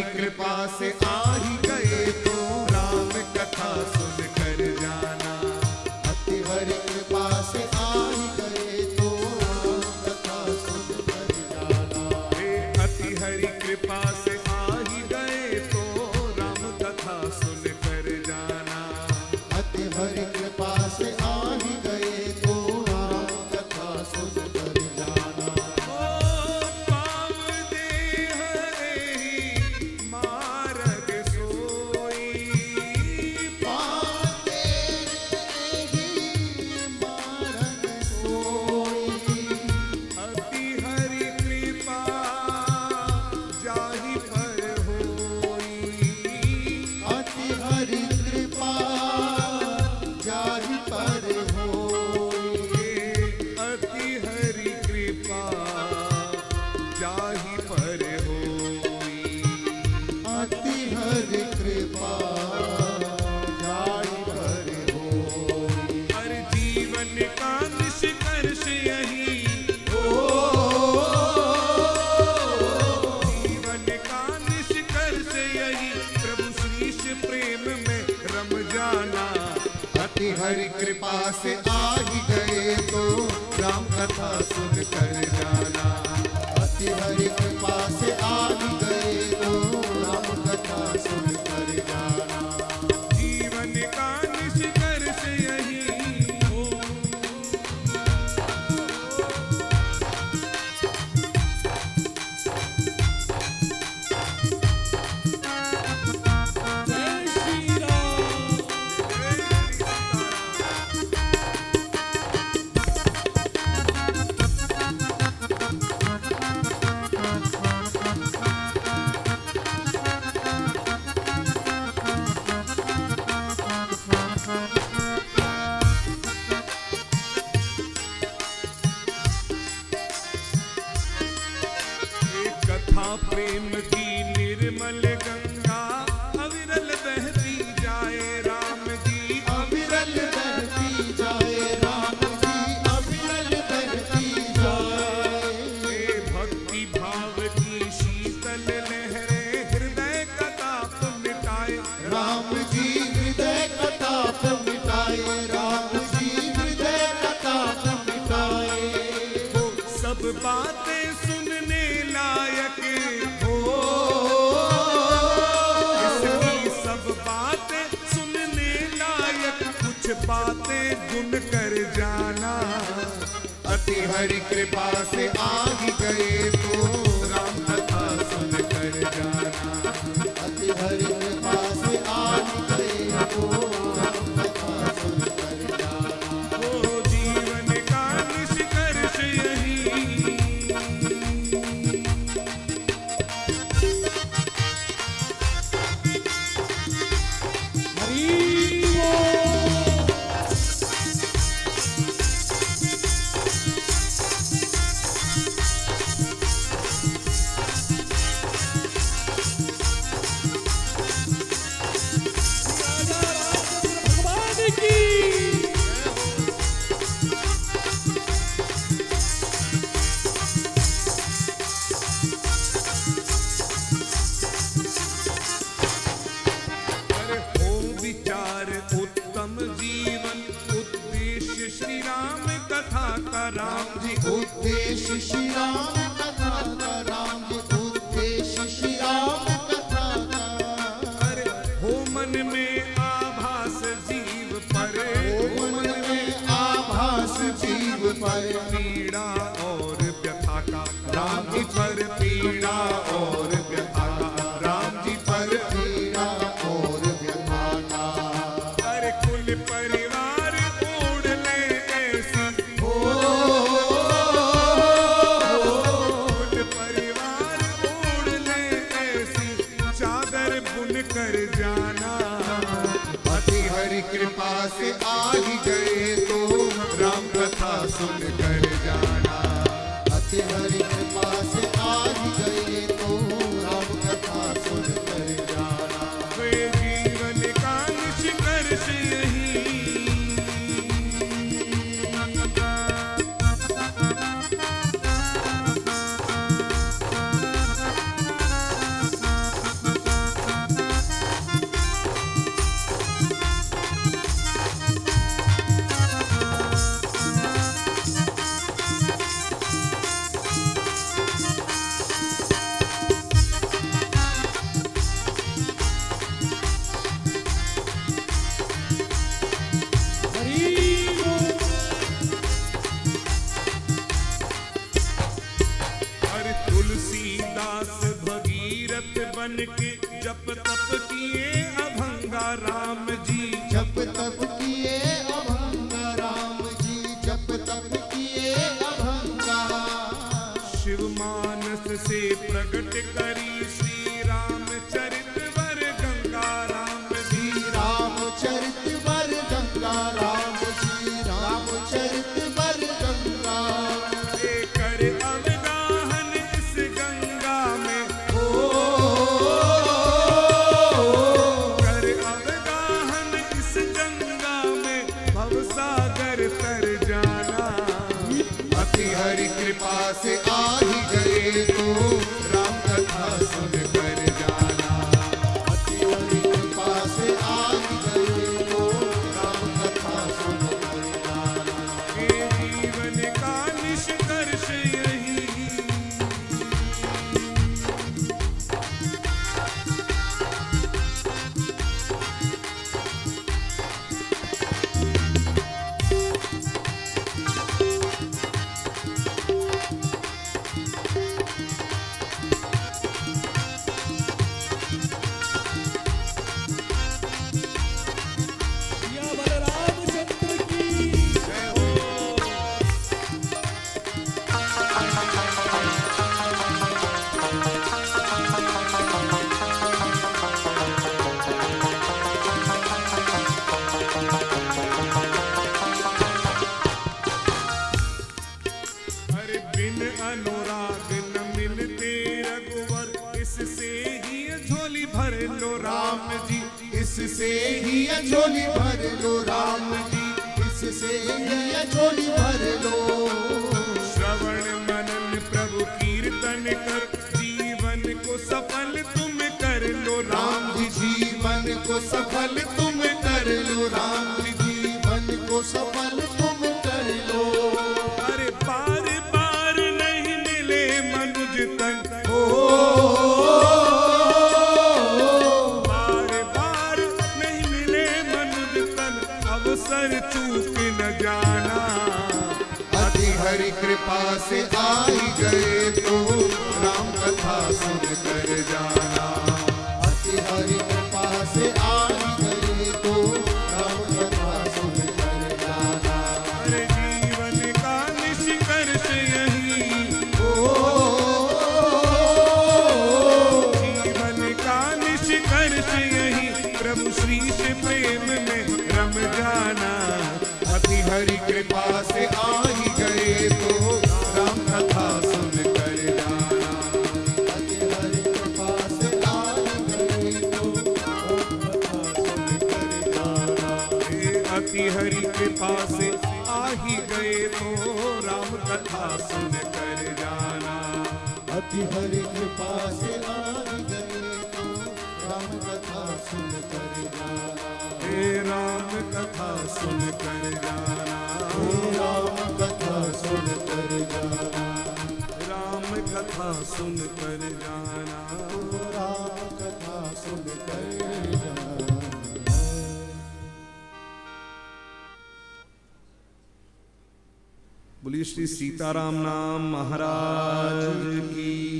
कृपा से आ ही गए तो राम कथा सुन कर जाना। अति हरि कृपा से आ ही गए तो राम कथा सुन कर जाना। अति हरि कृपा से आ ही गए तो राम कथा सुन कर जाना। अति हरि कृपा से आ ही गए तो राम कथा सुन कर जाना। हरि कृपा से आ ही गए तो राम कथा सुन कर जाना। अति हरि कृपा से आ ही गए तो राम कथा सुन कर जाना। जीवन का निष्कर्ष यही हो। प्रेम की निर्मल गंगा अविरल बहती जाए राम जी। अविरल बहती जाए राम जी, अविरल बहती जाए। भक्ति भाव की शीतल लहरें हृदय का ताप मिटाए राम जी, हृदय का ताप मिटाए। राम जी, हृदय का ताप मिटाए। वो सब बातें सुनने लायक हो। इसकी सब बातें सुनने लायक कुछ बातें गुन कर जाना। अति हरि कृपा से आ ही गए तो राम कथा सुन कर जाना। अति हरि कृपा से आ ही गए तो राम कथा सुन कर जाना। वो जीवन का निष्कर्ष यही। राम जी उद्देश्य श्री राम कथा का। राम जी उद्देश्य श्री राम कथा का। अरे हो मन में आभास जीव पर। हो मन में आभास जीव पर। पीड़ा और व्यथा का राम जी पर। पीड़ा और व्यथा का राम जी पर। पीड़ा और व्यथा का। अरे कुल परिवार ओढ़ ले ऐसी हो। कुल परिवार ओढ़ ले ऐसी चादर बुन कर जाना। अति हरि कृपा से आ ही गए तो राम कथा सुन कर जाना। अति हरि कृपा से आ ही गए तो राम कथा सुन कर जाना। वे जीवन का निष्कर्ष यही। बन के जप तप किए अभंगा राम जी, जप तप किए अभंगा राम जी, जप तप किए अभंगा। शिव मानस से प्रकट करी श्री रामचरित वर गंगा राम जी, रामचरित वर गंगा राम जी, रामचरित वर गंगा। कर अवगाहन इस गंगा में, कर अवगाहन इस गंगा में भवसागर तर जाना। अति हरि कृपा से आ ही गए तो राम कथा सुन कर जाना। अति हरि कृपा से आ ही गए तो राम कथा सुन कर जाना। ये जीवन का निष्कर्ष यही, अरे बिन अनुराग न मिलते रघुवर, इससे ही झोली भर लो राम जी, इससे ही ये झोली भर लो राम जी, इससे ही ये झोली भर लो। श्रवण मनन प्रभु कीर्तन कर जीवन को सफल तुम कर लो राम जी जीवन को सफल तुम कर लो, राम जी जीवन को सफल तुम कर लो। अरे बार बार नहीं मिले मनुज तन, बार बार नहीं मिले मनुज तन, अवसर चूक न जाना। अति हरि कृपा से आ ही गए तो राम कथा सुन कर जाना। अति हरि कृपा से आ ही गए तो राम कथा सुन कर जाना। अरे जीवन का निष्कर्ष यही, जीवन का निष्कर्ष यही, प्रभु श्री से प्रेम में रम जाना। अति हरि कृपा से आ ही गए तो राम कथा सुन कर जाना। अति हरि कृपा से आ ही गए तो राम कथा सुन कर जाना। अति हरि कृपा से आ ही गए तो राम कथा सुन कर जाना। अति हरि कृपा से आ ही गए तो राम कथा सुन कर जाना। हे राम कथा सुन कर जाना, राम कथा सुन कर जाना। राम कथा सुन कर जाना। राम कथा सुन कर जाना। बोलिए श्री सीताराम नाम महाराज की।